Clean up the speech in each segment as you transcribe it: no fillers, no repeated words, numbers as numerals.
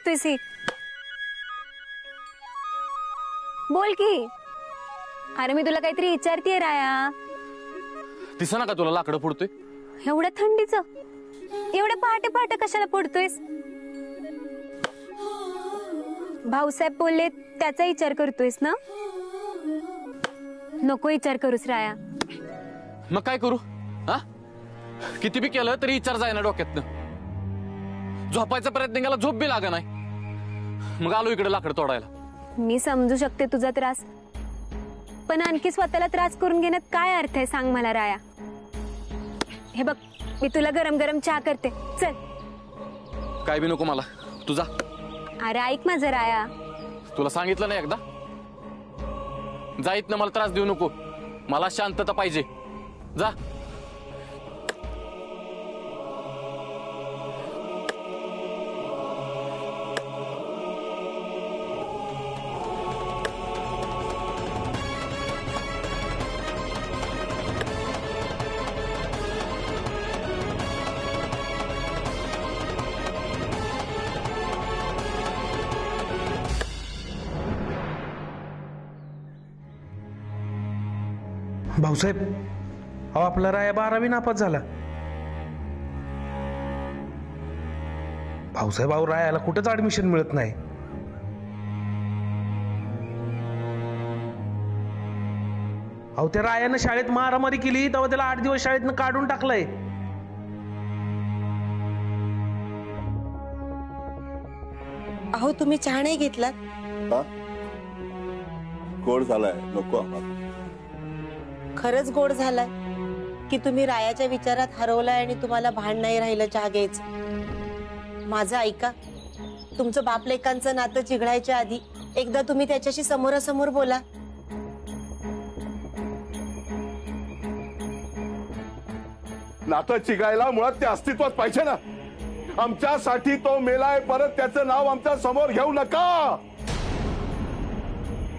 करतोयस ही? बोल की. अरे मी तुला काहीतरी विचारतीये राया. दिसना का तुला लाकडं फोडतोय? एवढ्या थंडीचं एवढ्या पहाटे पहाटे कशाला फोडतोयस? भाऊसाहेब बोलले त्याचा विचार करतोयस ना? नको विचार करूस राया. मग काय करू? हा, किती बी केलं तरी विचार जायना डोक्यातनं. झोपायचा प्रयत्न केला, झोप बी लागा नाही. मग आलो इकडे लाकड तोडायला. मी समजू शकते तुझा त्रास, पण आणखी स्वतःला त्रास करून घेण्यात काय अर्थ आहे सांग मला राया. हे बघ, मी तुला गरम गरम चहा करते, चल. काय बी नको मला, तुझा. अरे ऐक माझं राया. तुला सांगितलं नाही एकदा? जाईत ना, मला त्रास देऊ नको. मला शांतता पाहिजे. जा. भाऊसाहेब, अहो आपला राया 12वी नापास झाला. भाऊसाहेब, अहो रायाला कुठंच ऍडमिशन मिळत नाही. अहो त्या रायानं शाळेत मारामारी केली तेव्हा त्याला 8 दिवस शाळेतनं काढून टाकलंय. अहो तुम्ही चहा नाही घेतला? गोड झालाय, नको आम्हाला. खरंच गोड झालाय की तुम्ही रायाच्या विचारात हरवलाय आणि तुम्हाला भान नाही राहिलं चहा घ्यायचं? माझं ऐका. तुमचं बापलेकांचं नातं चिघळायच्या आधी एकदा तुम्ही त्याच्याशी समोरासमोर बोला. नातं चिघायला मुळात ते अस्तित्वात पाहिजे ना. आमच्यासाठी तो मेलाय, परत त्याचं नाव आमच्या समोर घेऊ नका.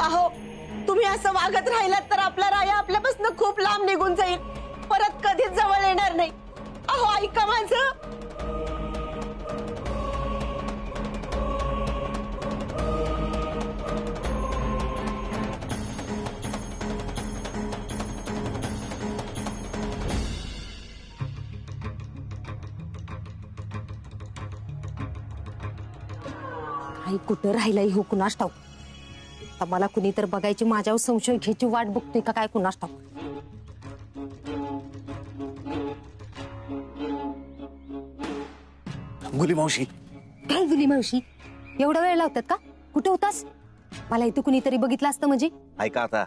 अहो तुम्ही असं वागत राहिलात तर आपला राया आपल्यापासून खूप लांब निघून जाईल, परत कधीच जवळ येणार नाही. अहो ऐका माझं. आई कुठं राहिलाय हो कुणास ठाऊक. आता मला कुणी तर बघायची, माझ्यावर संशय घ्यायची वाट बघतोय का काय कुणास ठाऊक. गुली मावशी. काय गुली मावशी? एवढा वेळ लावतात का? कुठे होतास? मला इथं कुणीतरी बघितलं असतं म्हणजे. ऐका आता,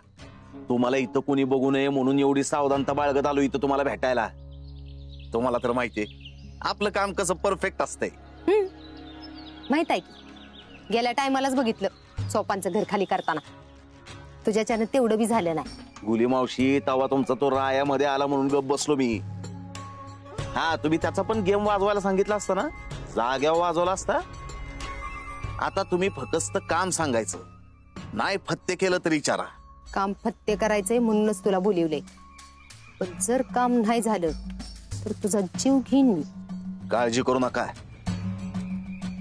तुम्हाला इथं कुणी बघू नये म्हणून एवढी सावधानता बाळगत आलो इथं तुम्हाला भेटायला. तुम्हाला तर माहितीये आपलं काम कसं परफेक्ट असतंय. माहित आहे की गेल्या टायमालाच बघितलं सोपांचं घर खाली करताना. तुझ्याच्यानं तेवढं बी झालं नाही. गुली मावशी, तवा तुमचा तो रायामध्ये आला म्हणून गप बसलो मी. हा, तुम्ही त्याचा पण गेम वाजवायला सांगितलं असतं ना, जाग्यावर वाजवला असता. आता तुम्ही फक्त काम सांगायचं, नाही फत्ते केलं तरी विचारा. काम फत्ते करायचंय म्हणूनच तुला बोलिवलंय, पण जर काम नाही झालं तर तुझा जीव घेईन मी. काळजी करू नका.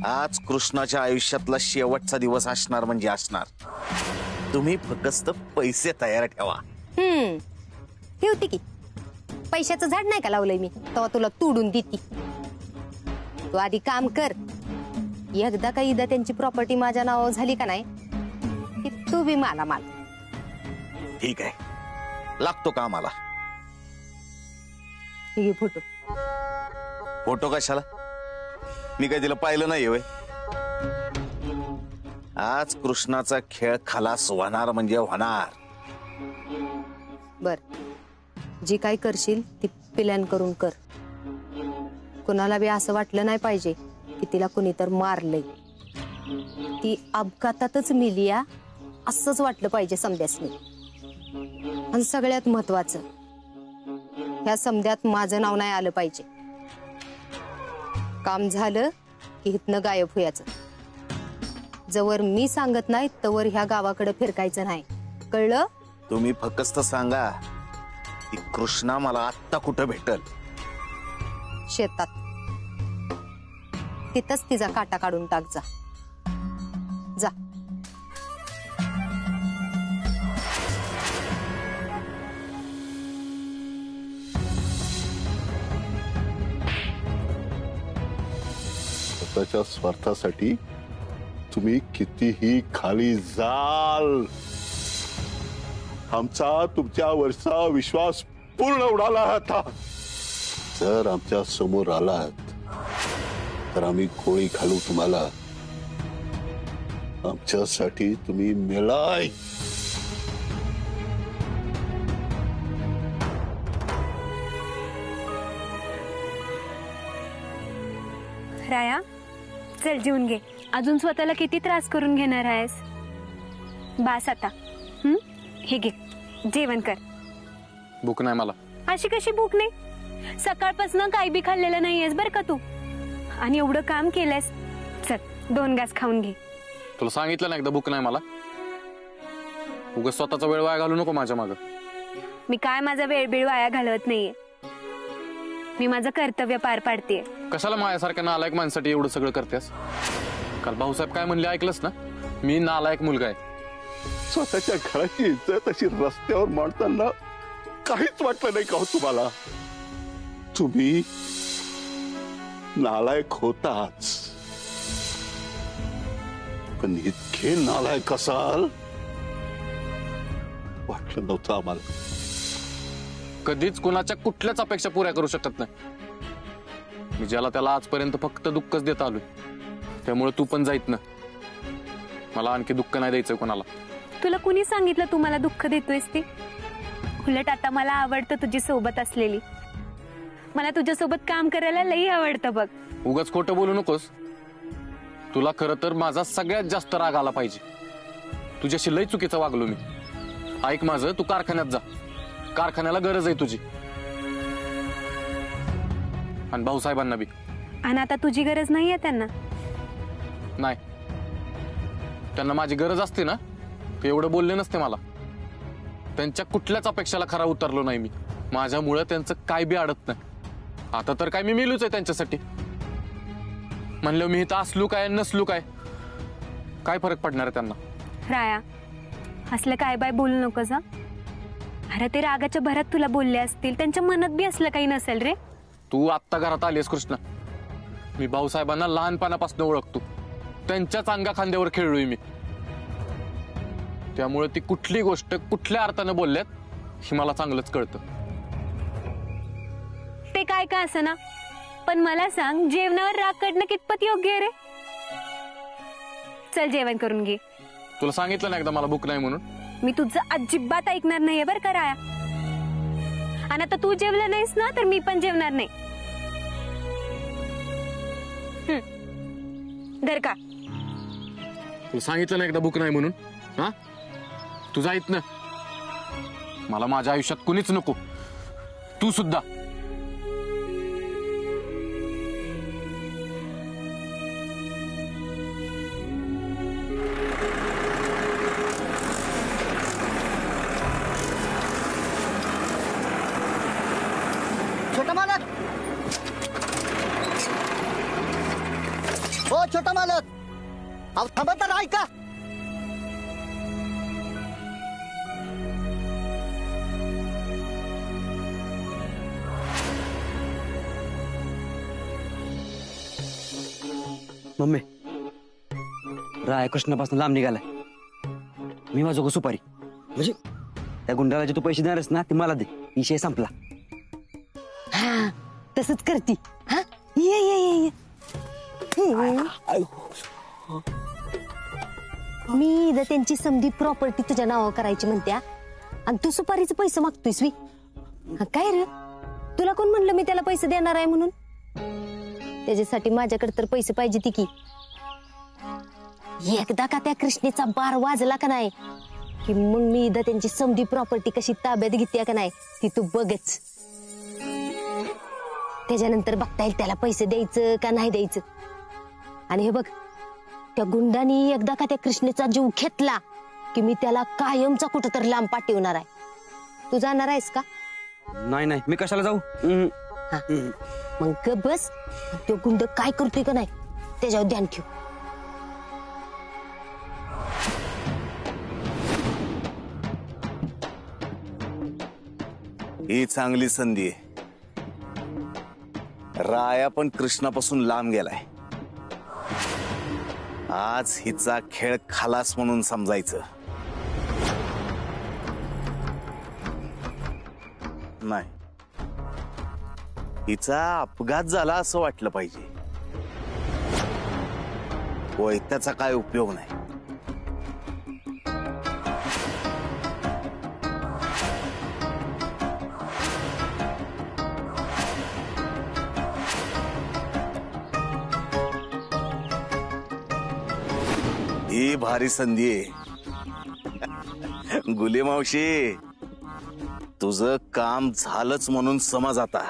आज कृष्णाच्या आयुष्यातला शेवटचा दिवस असणार म्हणजे असणार. तुम्ही फक्त पैसे तयार ठेवा. ठेवते की. पैशाचं झाड नाही का लावलंय मी, तेव्हा तुला तोडून देते. तू आधी काम कर. एकदा का एकदा त्यांची प्रॉपर्टी माझ्या नावावर झाली का नाही की तू बी मला माल. ठीक आहे, लागतो कामाला. हे फोटो. फोटो कशाला? मी काय तिला पाहिलं नाही होय. आज कृष्णाचा खेळ खलास होणार म्हणजे होणार. बर, जी काय करशील ती प्लॅन करून कर. कुणाला बी असं वाटलं नाही पाहिजे की तिला कुणी तर मारलंय. ती अपघातातच मिलिया असंच वाटलं पाहिजे समद्यासनी. आणि सगळ्यात महत्वाचं, ह्या समद्यात माझं नाव नाही आलं पाहिजे. काम झालं की इथनं गायब होयाचं. जवळ मी सांगत नाही तवर ह्या गावाकडे फिरकायचं नाही, कळलं? तुम्ही फक्त सांगा की कृष्णा मला आत्ता कुठं भेटल. शेतात. तिथंच तिचा काटा काढून टाक जा. स्वतःच्या स्वार्थासाठी तुम्ही कितीही खाली जाल, आमचा तुमच्यावरचा विश्वास पूर्ण उडाला आता. जर आमच्या समोर आलात तर आम्ही गोळी घालू तुम्हाला. आमच्यासाठी तुम्ही मेलाय. राया, चल जेवून घे. अजून स्वतःला किती त्रास करून घेणार आहेस? बास आता. हे घे, जेवण कर. भूक नाही मला. अशी कशी भूक नाही? सकाळपासून काही बी खाल्लेलं नाहीयेस बरं का तू. आणि एवढं काम केलंयस. चल 2 घास खाऊन घे. तुला सांगितलं ना एकदा भूक नाही मला. उगाच स्वतःचा वेळ वाया घालू नको माझ्या मागं. मी काय माझा वेळ वाया घालवत नाहीये. मी माझं कर्तव्य पार पाडतेय. कशाला माझ्यासारख्या नालायक माणसाठी एवढं सगळं करतेस? काल भाऊसाहेब काय म्हणले ऐकलंस ना? मी नालायक मुलगा आहे. स्वतःच्या घराची इज्जत अशी रस्त्यावर मांडताना काहीच वाटलं नाही का हो तुम्हाला? तुम्ही नालायक होताच, पण इतके नालायक असाल वाटलं नव्हतं आम्हाला. कधीच कुणाच्या कुठल्याच अपेक्षा पुऱ्या करू शकत नाही. मी ज्याला त्याला आजपर्यंत फक्त दुःखच देत आलोय. त्यामुळे तू पण जाईत ना. मला आणखी दुःख नाही द्यायचं कोणाला. तुला कुणी सांगितलं तू मला दुःख देतोयस ती? उलट आता मला आवडतं तुझी सोबत असलेली. मला तुझ्यासोबत काम करायला लई आवडतं बघ. उगाच खोटं बोलू नकोस. तुला खरं तर माझा सगळ्यात जास्त राग आला पाहिजे. तुझ्याशी लई चुकीचं वागलो मी. ऐक माझं, तू कारखान्यात जा. कारखान्याला गरज आहे तुझी. आणि भाऊसाहेबांना बी. आणि आता तुझी गरज नाहीये त्यांना? नाही, त्यांना माझी गरज असते ना ते एवढं बोलले नसते मला. त्यांच्या कुठल्याच अपेक्षाला खरा उतरलो नाही मी. माझ्यामुळे त्यांचं काय बी अडत नाही. आता तर काय मी मेलूच आहे त्यांच्यासाठी. म्हणलं मी इथं असलू काय नसलू काय फरक पडणार आहे त्यांना? राया, असलं काय बाय बोलू नकोस हं? अरे ते रागाच्या भरात तुला बोलले असतील. त्यांच्या मनात बी असलं काही नसेल रे. तू आत्ता घरात आलीस कृष्णा. मी भाऊसाहेबांना लहानपणापासून ओळखतो. त्यांच्याच अंगा खांद्यावर खेळलोय मी. त्यामुळे ती कुठली गोष्ट कुठल्या अर्थानं बोलल्यात हे मला चांगलंच कळतं. ते काय का असं ना, पण मला सांग, जेवणावर राग काढणं कितपत योग्य आहे रे? चल जेवण करून घे. तुला सांगितलं ना एकदा मला भूक नाही म्हणून. मी तुझं अजिबात ऐकणार नाहीये बरं का राया. आणि आता तू जेवलं नाहीस ना तर मी पण जेवणार नाही. धर का. तुला सांगितलं ना एकदा भूक नाही म्हणून. हा, तू जाईत ना. मला माझ्या आयुष्यात कुणीच नको, तू सुद्धा. छोटा मालक, हो छोटा मालक, अहो थांबा तर ऐका. मम्मी, राय कृष्णापासून लांब निघालाय. मी वाजवतो सुपारी. म्हणजे त्या गुंडाला जे तू पैसे देणारस ना ते मला दे. विषय संपला. हा, तसंच करती. हा, ये ये ये ये. मी इथं त्यांची समधी प्रॉपर्टी तुझ्या नावावर करायची म्हणत्या आणि तू सुपारीचे पैसे मागतोयस वी. काय रे, तुला कोण म्हणलं मी त्याला पैसे देणार आहे म्हणून? त्याच्यासाठी माझ्याकडे तर पैसे पाहिजे ती की. एकदा का त्या कृष्णेचा बार वाजला का नाही की मग मी इथं त्यांची समधी प्रॉपर्टी कशी ताब्यात घेते का नाही ती तू बघच. त्याच्यानंतर बघता येईल त्याला पैसे द्यायचं का नाही द्यायचं. आणि हे बघ, त्या गुंडानी एकदा का त्या कृष्णेचा जीव घेतला की मी त्याला कायमचा कुठं तर लांब पाठवणार आहे. तू जाणार आहेस का? नाही नाही, मी कशाला जाऊ. हा, मग गप बस. तो गुंड काय करतोय का नाही त्याच्यावर ध्यान ठेव. ही चांगली संधी आहे. राया पण कृष्णापासून लांब गेलाय. आज हिचा खेळ खालास म्हणून समजायचं. नाही, हिचा अपघात झाला असं वाटलं पाहिजे. कोयत्याचा काय उपयोग नाही. ही भारी संधी आहे. गुले मावशी, तुझं काम झालंच म्हणून समज आता.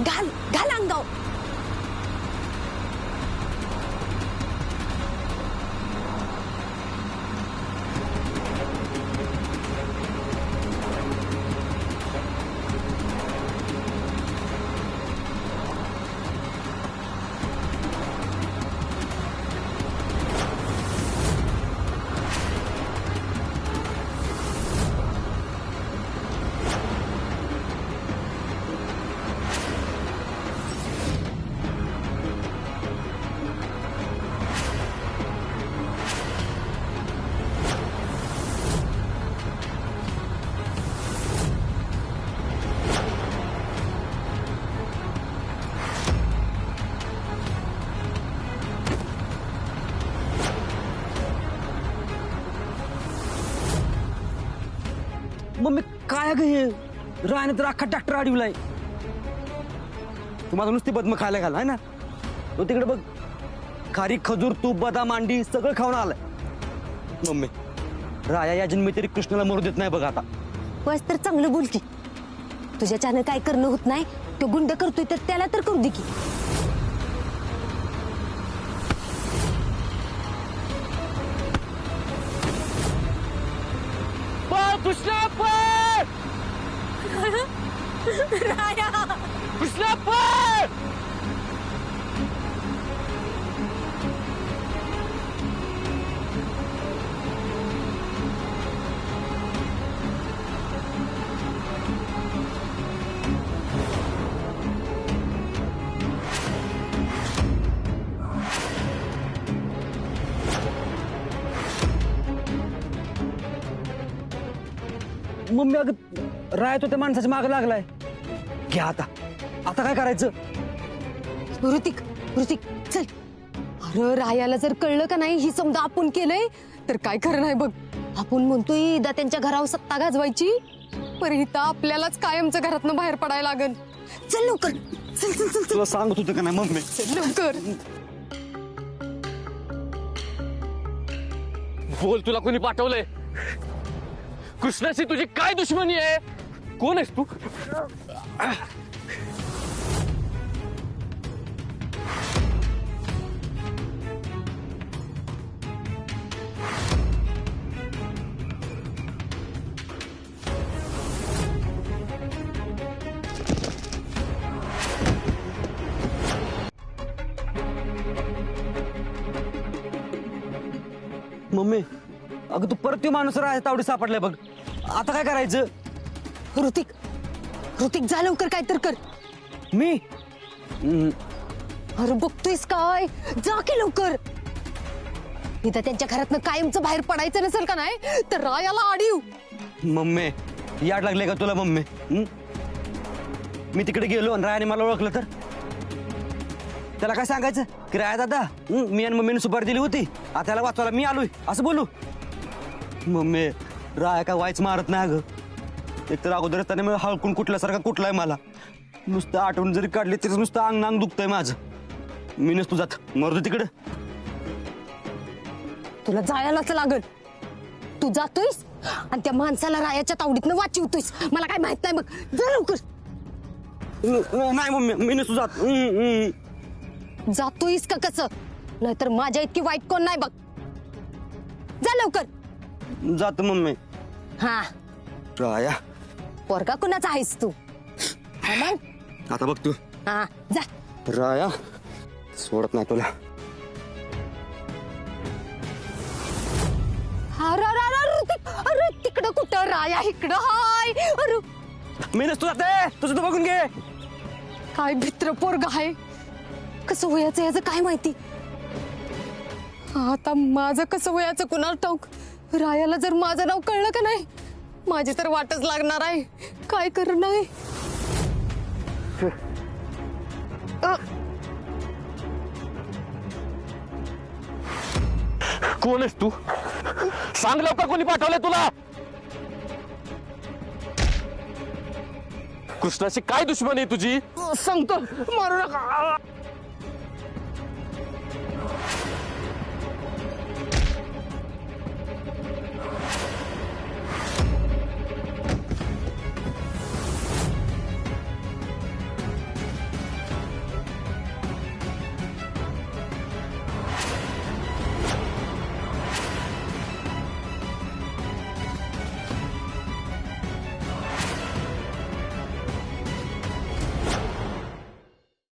घाल घाल अंगाव. मम्मी काय ग हे राहणे तर अख्खा ट्रॅक्टर अडवलाय. तुम्हाला नुसती बदम खायला घाल आहे ना. तो तिकडे बघ खारी खजूर तूप बदाम अंडी सगळं खाऊन आलाय. मम्मी राया या जन्मी तरी कृष्णाला मरू देत नाही बघ आता. बस तर चांगलं बोल की. तुझ्याच्यानं काय करणं होत नाही. तो गुंड करतोय तर त्याला तर करू दे की. कृष्णा पण राया कृष्णा पण मम्मी अगं राय तो त्या माणसाच्या मागे लागलाय. घ्या आता आता काय करायचं. ऋतिक ऋतिक चल. अरे रायाला जर कळलं का नाही ही समजा आपण केलंय तर काय खरं नाही बघ. आपण म्हणतोय इदा त्यांच्या घरावर सत्ता गाजवायची, पर इथं आपल्यालाच कायमचं घरातनं बाहेर पडायला लागल. चल लवकर, चल चल चल तुला सांगत होतं का नाही मम्मी? चल लवकर. बोल, तुला कोणी पाठवलंय? कृष्णाशी तुझी काय दुश्मनी आहे? कोण आहेस तू? मम्मी, अगं तू परत तो माणूस राहायचा तावडी सापडलाय बघ. आता काय करायचं? ऋतिक, ऋतिक जा लवकर काय तर कर. मी अरे बघतोयस काय, जा की लवकर. इथं त्यांच्या घरातनं कायमचं बाहेर पडायचं नसेल का नाही तर रायाला आडीव. मम्मी, याड लागले का तुला मम्मी? मी तिकडे गेलो आणि रायाने मला ओळखलं तर त्याला काय सांगायचं की राया दादा, मी आणि मम्मीने सुपारी दिली होती, आता त्याला वाचवायला मी आलोय असं बोलू? मम्मी, राया काय वाईच मारत नाही अगं. एक तर अगोदरच त्याने मला हळकून कुठल्यासारखा कुठलाय मला. नुसतं आठवण जरी काढली तरी नुसतं अंग अंग दुखतंय माझं. मी नसतो जात, मरतो तिकडं. तुला जायलाच लागल. तू जातोयस आणि त्या माणसाला रायाच्या तावडीतनं वाचवतोयस. मला काय माहित नाही बघ, जा लवकर. नाही मम्मी, मी नसतो जात. जातोयस का कसं? नाहीतर माझ्या इतकी वाईट कोण नाही बघ. जा लवकर. जातो मम्मी. हा, राया पोरगा कुणाचा आहेस तू? हा मग, आता बघ तू. हा जा. राया सोडत नाही तुला. अरे तिकडं कुठं, राया इकडं हाय. अरे मी नसतो जाते, तुझं तू बघून घे. काय भित्र पोरगा आहे, कसं वयाचं याचं काय माहिती. आता माझं कसं वयाचं कुणाला ठाऊक. रायाला जर माझं नाव कळलं का नाही, माझी तर वाटच लागणार आहे. काय करणार? कोण आहेस तू? सांग लवकर, कोणी पाठवलंय तुला? कृष्णाशी काय दुश्मनी आहे तुझी? सांगतो, मारू नका.